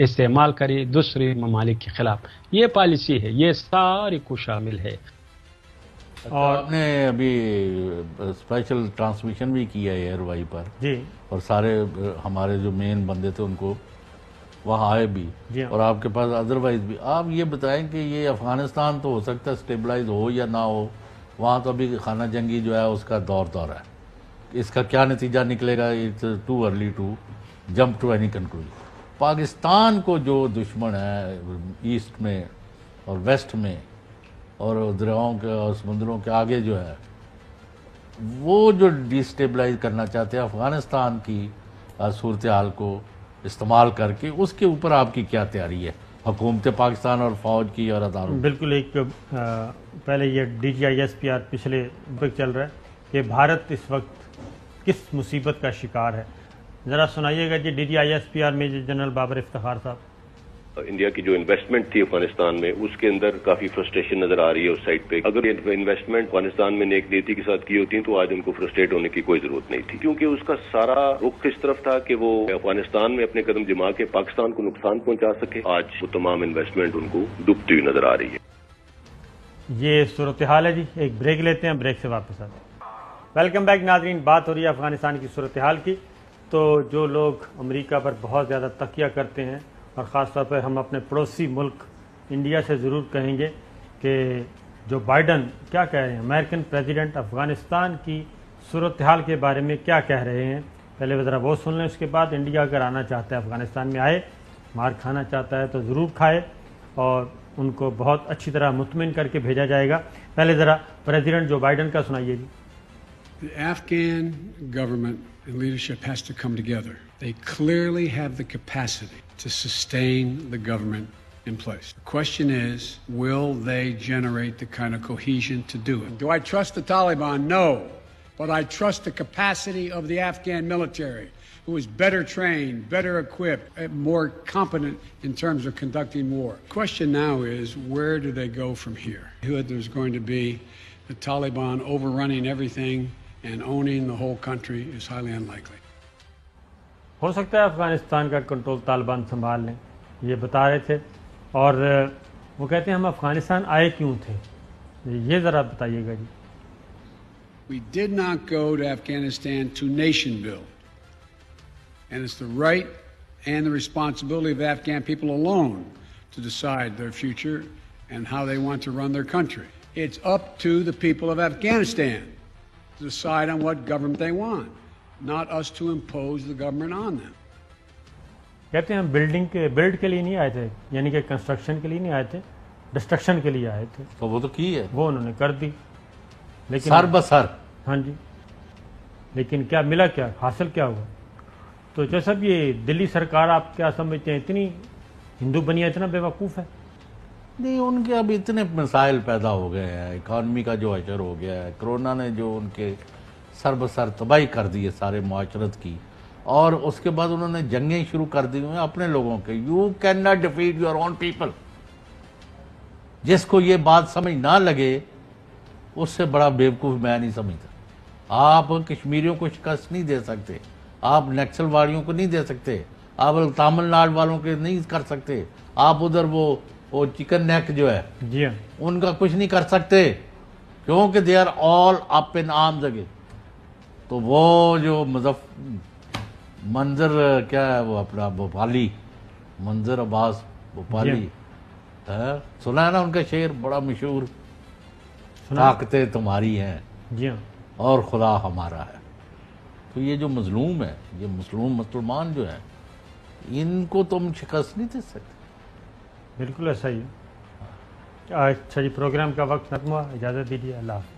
استعمال کرے دوسرے ممالک کے خلاف۔ یہ پالیسی ہے، یہ سارے کو شامل ہے۔ اور آپ نے ابھی اسپیشل ٹرانسمیشن بھی کیا ہے ایئر وائی پر، جی، اور سارے ہمارے جو مین بندے تھے ان کو وہاں آئے بھی، اور آپ کے پاس ادروائز بھی۔ آپ یہ بتائیں کہ یہ افغانستان تو ہو سکتا ہے اسٹیبلائز ہو یا نہ ہو، وہاں تو ابھی خانہ جنگی جو ہے اس کا دور ہے، اس کا کیا نتیجہ نکلے گا، it's too early to jump to any conclusion. Pakistan کو جو دشمن ہے ایسٹ میں اور ویسٹ میں اور دریاؤں کے اور سمندروں کے آگے جو ہے، وہ جو ڈی اسٹیبلائز کرنا چاہتے ہیں افغانستان کی صورتحال کو استعمال کر کے، اس کے اوپر آپ کی کیا تیاری ہے حکومت پاکستان اور فوج کی اور اداروں؟ بالکل، ایک پہلے یہ DGISPR پچھلے وقت چل رہا ہے کہ بھارت اس وقت کس مصیبت کا شکار ہے، ذرا سنائیے گا جی DGISPR major general Babar Iftikhar صاحب۔ انڈیا کی جو انویسٹمنٹ تھی افغانستان میں، اس کے اندر کافی فرسٹریشن نظر آ رہی ہے اس سائٹ پہ۔ اگر یہ انویسٹمنٹ افغانستان میں نیک نیتی کے ساتھ کی ہوتی تو آج ان کو فرسٹریٹ ہونے کی کوئی ضرورت نہیں تھی، کیونکہ اس کا سارا رخ اس طرف تھا کہ وہ افغانستان میں اپنے قدم جما کے پاکستان کو نقصان پہنچا سکے۔ آج وہ تمام انویسٹمنٹ ان کو ڈوبتی ہوئی نظر آ رہی ہے۔ یہ صورتحال ہے جی، ایک بریک لیتے ہیں، بریک سے واپس آتے ہیں۔ ویلکم بیک ناظرین، بات ہو رہی ہے افغانستان کی صورتحال کی۔ تو جو لوگ امریکہ پر بہت زیادہ تکیہ کرتے ہیں، اور خاص طور پر ہم اپنے پڑوسی ملک انڈیا سے ضرور کہیں گے کہ جو بائیڈن کیا کہہ رہے ہیں، امریکن پریزیڈنٹ افغانستان کی صورتحال کے بارے میں کیا کہہ رہے ہیں. پہلے ذرا وہ سن لیں, اس کے بعد انڈیا اگر آنا چاہتا ہے, افغانستان میں آئے, مار کھانا چاہتا ہے تو ضرور کھائے, اور ان کو بہت اچھی طرح مطمئن کر کے بھیجا جائے گا. پہلے ذرا پریزیڈنٹ جو بائیڈن کا سنائیے جی. The Afghan government and leadership has to come together. They clearly have the capacity to sustain the government in place. The question is, will they generate the kind of cohesion to do it? Do I trust the Taliban? No. But I trust the capacity of the Afghan military, who is better trained, better equipped, more competent in terms of conducting war. The question now is, where do they go from here? There's going to be the Taliban overrunning everything and owning the whole country is highly unlikely. ہو سکتا ہے افغانستان کا control Taliban سنبھال لیں, یہ بتا رہے تھے. اور وہ کہتے ہیں ہم افغانستان آئے کیوں تھے, یہ ذرا بتائیے گا جی. We did not go to Afghanistan to nation build. And it's the right and the responsibility of the Afghan people alone to decide their future and how they want to run their country. It's up to the people of Afghanistan to decide on what government they want, not us to impose the government on them. کہتے ہیں ہم blood کے لیے نہیں آئے تھے, یعنی کہ کنسٹرکشن کے لیے نہیں آئے تھے, ڈسٹرکشن کے لیے آئے تھے. تو وہ تو کی ہے, وہ انہوں نے کر دی, لیکن سر بسر. ہاں جی, لیکن کیا ملا, کیا حاصل کیا ہوا. تو جیسا بھی یہ دلی سرکار آپ کیا سمجھتے ہیں, اتنی ہندو بنیا اتنا بے وقوف ہے؟ نہیں, ان کے اب اتنے مسائل پیدا ہو گئے ہیں, اکانومی کا جو اشر ہو گیا ہے, کرونا نے جو ان کے سر بسر تباہی کر دی ہے سارے معاشرت کی, اور اس کے بعد انہوں نے جنگیں شروع کر دی ہوئے اپنے لوگوں کے. You can not defeat your own people. جس کو یہ بات سمجھ نہ لگے اس سے بڑا بیوقوف میں نہیں سمجھتا. آپ کشمیریوں کو شکست نہیں دے سکتے, آپ نکسل والیوں کو نہیں دے سکتے, آپ تامل ناڈو والوں کے نہیں کر سکتے, آپ ادھر وہ چکن نیک جو ہے جی ان کا کچھ نہیں کر سکتے, کیونکہ they are all up in arms again. تو وہ جو منظر کیا ہے وہ اپنا بھوپالی, منظر عباس بھوپالی, سنا ہے نا ان کا شعر بڑا مشہور, طاقتیں تمہاری ہیں جی ہاں اور خدا ہمارا ہے. تو یہ جو مظلوم ہے, یہ مسلمان جو ہے, ان کو تم شکست نہیں دے سکتے. بالکل ایسا ہی ہے. اچھا جی, پروگرام کا وقت ختم ہوا, اجازت دیجیے, اللہ حافظ.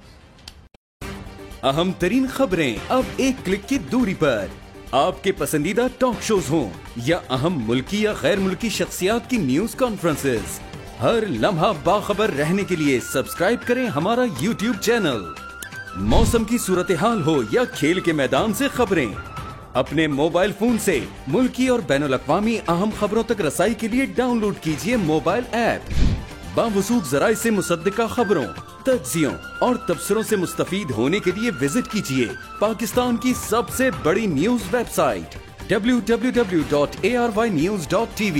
اہم ترین خبریں اب ایک کلک کی دوری پر. آپ کے پسندیدہ ٹاک شوز ہوں یا اہم ملکی یا غیر ملکی شخصیات کی نیوز کانفرنسز, ہر لمحہ باخبر رہنے کے لیے سبسکرائب کریں ہمارا یوٹیوب چینل. موسم کی صورتحال ہو یا کھیل کے میدان سے خبریں, اپنے موبائل فون سے ملکی اور بین الاقوامی اہم خبروں تک رسائی کے لیے ڈاؤن لوڈ کیجیے موبائل ایپ. باوثوق ذرائع سے مصدقہ خبروں, تجزیوں اور تبصروں سے مستفید ہونے کے لیے وزٹ کیجیے پاکستان کی سب سے بڑی نیوز ویب سائٹ www.arYnews.tv.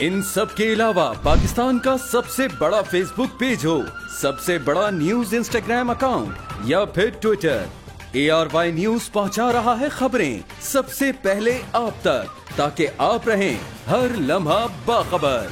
ان سب کے علاوہ پاکستان کا سب سے بڑا فیس بک پیج ہو, سب سے بڑا نیوز انسٹاگرام اکاؤنٹ یا پھر ٹویٹر, ARY نیوز پہنچا رہا ہے خبریں سب سے پہلے آپ تک, تاکہ آپ رہیں ہر لمحہ باخبر.